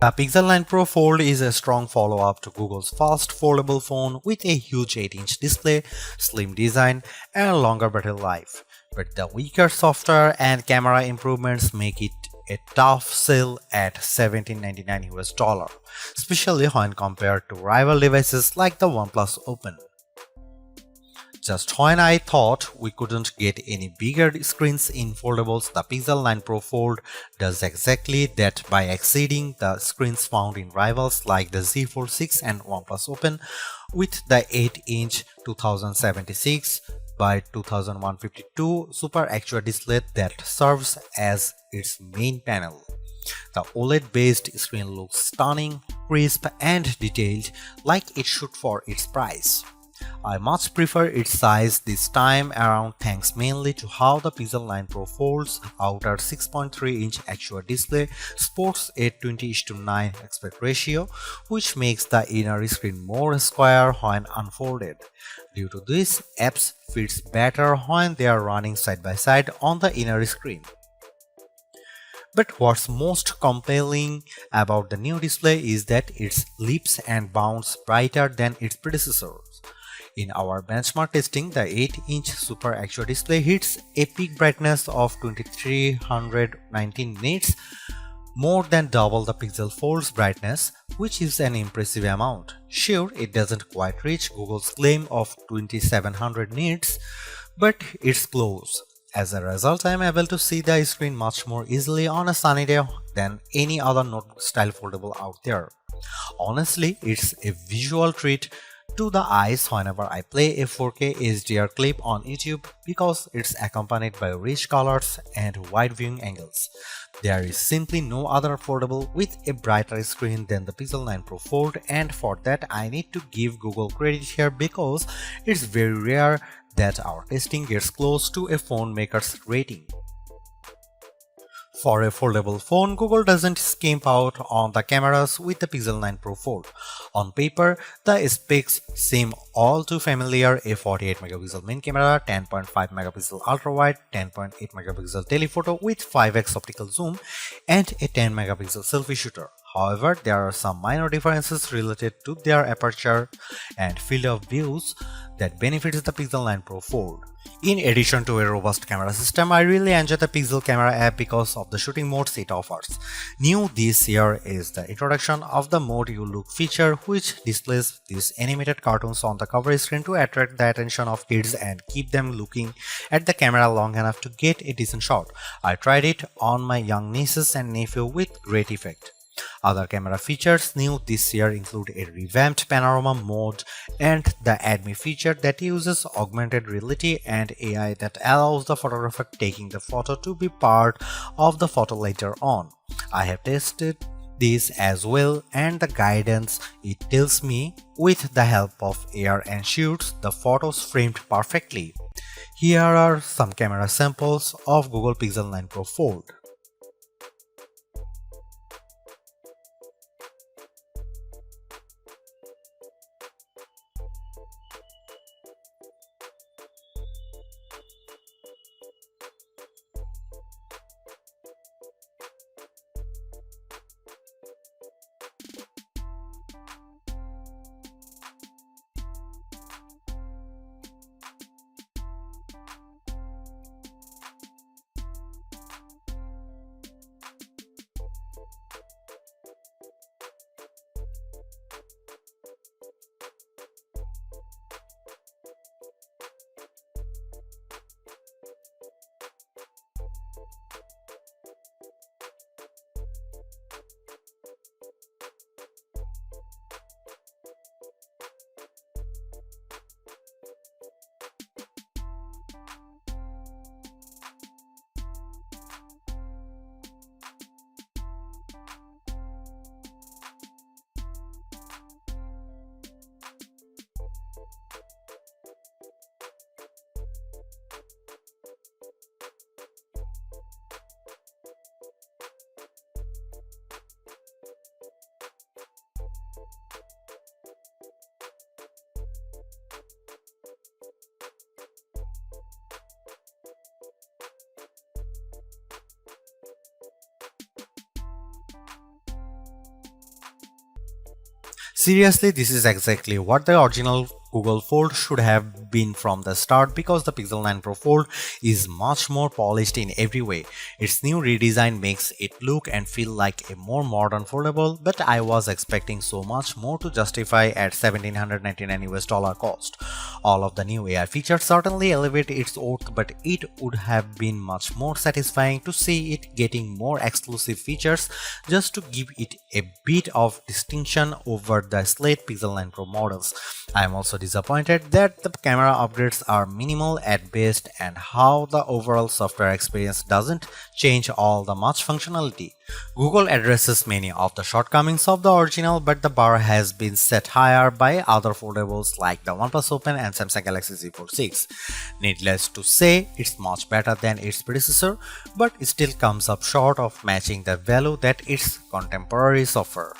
The Pixel 9 Pro Fold is a strong follow-up to Google's first foldable phone with a huge 8-inch display, slim design, and longer battery life. But the weaker software and camera improvements make it a tough sell at $1799 US, especially when compared to rival devices like the OnePlus Open. Just when I thought we couldn't get any bigger screens in foldables, the Pixel 9 Pro Fold does exactly that by exceeding the screens found in rivals like the Z Fold 6 and OnePlus Open with the 8-inch 2076 by 2152 Super Actual display that serves as its main panel. The OLED-based screen looks stunning, crisp, and detailed like it should for its price. I much prefer its size this time around thanks mainly to how the Pixel 9 Pro Fold's outer 6.3-inch actual display sports a 20:9 aspect ratio, which makes the inner screen more square when unfolded. Due to this, apps fits better when they are running side by side on the inner screen. But what's most compelling about the new display is that it leaps and bounds brighter than its predecessors. In our benchmark testing, the 8-inch Super Actual display hits a peak brightness of 2319 nits, more than double the Pixel Fold's brightness, which is an impressive amount. Sure, it doesn't quite reach Google's claim of 2700 nits, but it's close. As a result, I am able to see the screen much more easily on a sunny day than any other notebook-style foldable out there. Honestly, it's a visual treat to the eyes whenever I play a 4K HDR clip on YouTube because it's accompanied by rich colors and wide viewing angles. There is simply no other foldable with a brighter screen than the Pixel 9 Pro Fold, and for that I need to give Google credit here because it's very rare that our testing gets close to a phone maker's rating. For a foldable phone, Google doesn't skimp out on the cameras with the Pixel 9 Pro Fold. On paper, the specs seem all too familiar: a 48MP main camera, 10.5MP ultra-wide, 10.8MP telephoto with 5x optical zoom, and a 10MP selfie shooter. However, there are some minor differences related to their aperture and field of views that benefits the Pixel 9 Pro Fold. In addition to a robust camera system, I really enjoy the Pixel Camera app because of the shooting modes it offers. New this year is the introduction of the Mode You Look feature, which displays these animated cartoons on the cover screen to attract the attention of kids and keep them looking at the camera long enough to get a decent shot. I tried it on my young nieces and nephew with great effect. Other camera features new this year include a revamped panorama mode and the Add Me feature that uses augmented reality and AI that allows the photographer taking the photo to be part of the photo later on. I have tested this as well, and the guidance it tells me with the help of AR ensures the photos framed perfectly. Here are some camera samples of Google Pixel 9 Pro Fold. Seriously, this is exactly what the original Google Fold should have been from the start, because the Pixel 9 Pro Fold is much more polished in every way. Its new redesign makes it look and feel like a more modern foldable, but I was expecting so much more to justify at $1,799 cost. All of the new AI features certainly elevate its worth, but it would have been much more satisfying to see it getting more exclusive features just to give it a bit of distinction over the slate Pixel 9 Pro models. I am also disappointed that the camera upgrades are minimal at best and how the overall software experience doesn't change all the much functionality. Google addresses many of the shortcomings of the original, but the bar has been set higher by other foldables like the OnePlus Open and Samsung Galaxy Z Fold 6. Needless to say, it's much better than its predecessor, but it still comes up short of matching the value that its contemporaries offer.